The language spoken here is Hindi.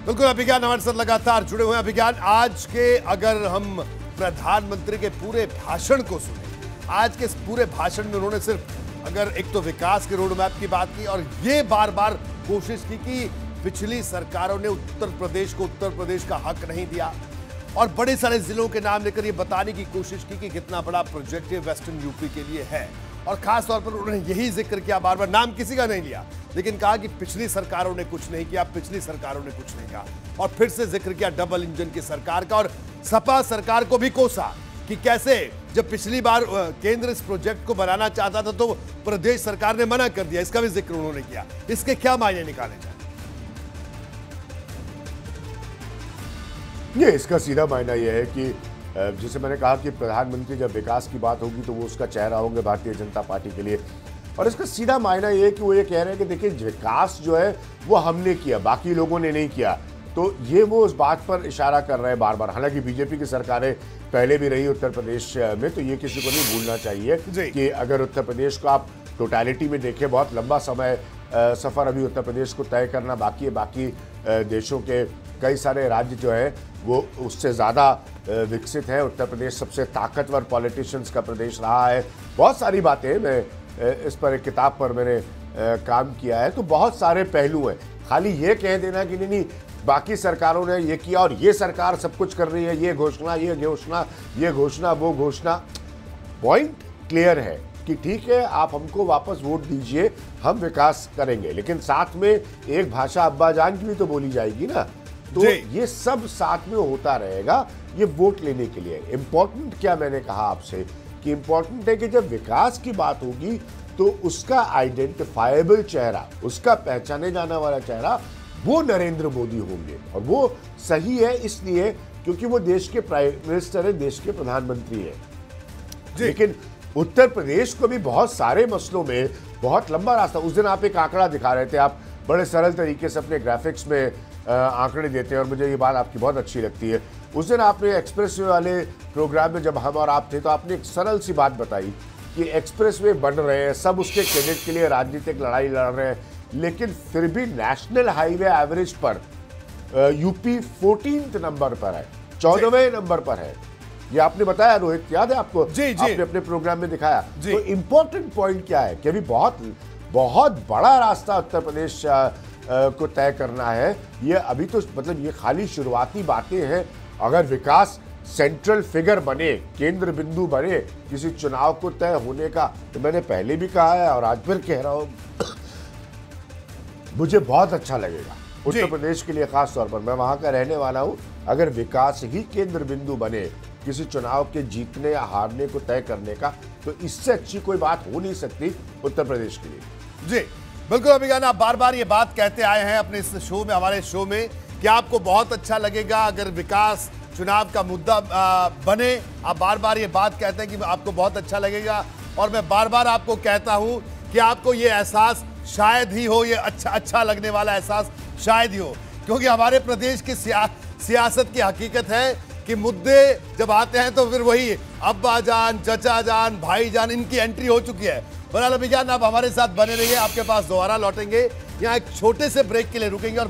बिल्कुल अभिज्ञान हमारे साथ लगातार जुड़े हुए हैं। अभिज्ञान, आज के अगर हम प्रधानमंत्री के पूरे भाषण को सुने, आज के इस पूरे भाषण में उन्होंने सिर्फ अगर एक तो विकास के रोड मैप की बात की और ये बार बार कोशिश की कि पिछली सरकारों ने उत्तर प्रदेश को उत्तर प्रदेश का हक नहीं दिया और बड़े सारे जिलों के नाम लेकर ये बताने की कोशिश की कि कितना बड़ा प्रोजेक्ट ये वेस्टर्न यूपी के लिए है। और खास तौर पर उन्होंने यही जिक्र किया, बार बार नाम किसी का नहीं लिया, लेकिन कहा कि पिछली सरकारों ने कुछ नहीं किया, पिछली सरकारों ने कुछ नहीं कहा। और फिर से जिक्र किया डबल इंजन की सरकार का और सपा सरकार को भी कोसा कि कैसे जब पिछली बार केंद्र इस प्रोजेक्ट को बनाना चाहता था तो प्रदेश सरकार ने मना कर दिया। इसका भी जिक्र उन्होंने किया। इसके क्या मायने निकाले जाए? ये इसका सीधा मायना यह है कि जैसे मैंने कहा कि प्रधानमंत्री जब विकास की बात होगी तो वो उसका चेहरा होंगे भारतीय जनता पार्टी के लिए। और इसका सीधा मायना यह है कि वो ये कह रहे हैं कि देखिए विकास जो है वो हमने किया, बाकी लोगों ने नहीं किया। तो ये वो उस बात पर इशारा कर रहे हैं बार बार। हालांकि बीजेपी की सरकारें पहले भी रही उत्तर प्रदेश में, तो ये किसी को नहीं भूलना चाहिए कि अगर उत्तर प्रदेश को आप टोटलिटी में देखें, बहुत लंबा समय सफ़र अभी उत्तर प्रदेश को तय करना बाकी है। बाकी देशों के कई सारे राज्य जो है वो उससे ज़्यादा विकसित है। उत्तर प्रदेश सबसे ताकतवर पॉलिटिशियंस का प्रदेश रहा है। बहुत सारी बातें, मैं इस पर एक किताब पर मैंने काम किया है। तो बहुत सारे पहलू हैं। खाली ये कह देना कि नहीं बाकी सरकारों ने ये किया और ये सरकार सब कुछ कर रही है, ये घोषणा ये घोषणा ये घोषणा वो घोषणा। पॉइंट क्लियर है कि ठीक है, आप हमको वापस वोट दीजिए, हम विकास करेंगे, लेकिन साथ में एक भाषा अब्बाजान की भी तो बोली जाएगी ना। तो ये सब साथ में होता रहेगा, ये वोट लेने के लिए। इंपॉर्टेंट क्या मैंने कहा आपसे कि इंपॉर्टेंट है कि जब विकास की बात होगी तो उसका आइडेंटिफाइबल चेहरा, उसका पहचाने जाने वाला चेहरा वो नरेंद्र मोदी होंगे। और वो सही है इसलिए क्योंकि वो देश के प्राइम मिनिस्टर है, देश के प्रधानमंत्री है। लेकिन उत्तर प्रदेश को भी बहुत सारे मसलों में बहुत लंबा रास्ता। उस दिन आप एक आंकड़ा दिखा रहे थे, आप बड़े सरल तरीके से अपने ग्राफिक्स में आंकड़े देते हैं और मुझे ये बात आपकी बहुत अच्छी लगती है। उस दिन आपने एक्सप्रेसवे वाले प्रोग्राम में जब हम और आप थे तो आपने एक सरल सी बात बताई कि एक्सप्रेसवे बन रहे हैं, सब उसके क्रेडिट के लिए राजनीतिक लड़ाई लड़ रहे हैं, लेकिन फिर भी नेशनल हाईवे एवरेज पर यूपी 14th नंबर पर है, 14वें नंबर पर है। ये आपने बताया रोहित, याद है आपको? आपने अपने प्रोग्राम में दिखाया। तो इंपॉर्टेंट पॉइंट क्या है कि अभी बहुत बड़ा रास्ता उत्तर प्रदेश को तय करना है। ये अभी तो मतलब ये खाली शुरुआती बातें हैं। अगर विकास सेंट्रल फिगर बने, केंद्र बिंदु बने किसी चुनाव को तय होने का, तो मैंने पहले भी कहा है और आज फिर कह रहा हूं, मुझे बहुत अच्छा लगेगा उत्तर प्रदेश के लिए। खास तौर पर मैं वहां का रहने वाला हूं। अगर विकास ही केंद्र बिंदु बने किसी चुनाव के जीतने या हारने को तय करने का, तो इससे अच्छी कोई बात हो नहीं सकती उत्तर प्रदेश के लिए। जी बिल्कुल अभिज्ञान, आप बार बार ये बात कहते आए हैं अपने इस शो में, हमारे शो में, कि आपको बहुत अच्छा लगेगा अगर विकास चुनाव का मुद्दा बने। आप बार बार ये बात कहते हैं कि आपको बहुत अच्छा लगेगा और मैं बार बार आपको कहता हूं कि आपको ये एहसास शायद ही हो, ये अच्छा लगने वाला एहसास शायद ही हो, क्योंकि हमारे प्रदेश की सियासत की हकीकत है कि मुद्दे जब आते हैं तो फिर वही अब्बा जान, चचा जान, भाई जान, इनकी एंट्री हो चुकी है। बहरहाल अभिज्ञान, आप हमारे साथ बने रहिए, आपके पास दोबारा लौटेंगे। यहाँ एक छोटे से ब्रेक के लिए रुकेंगे और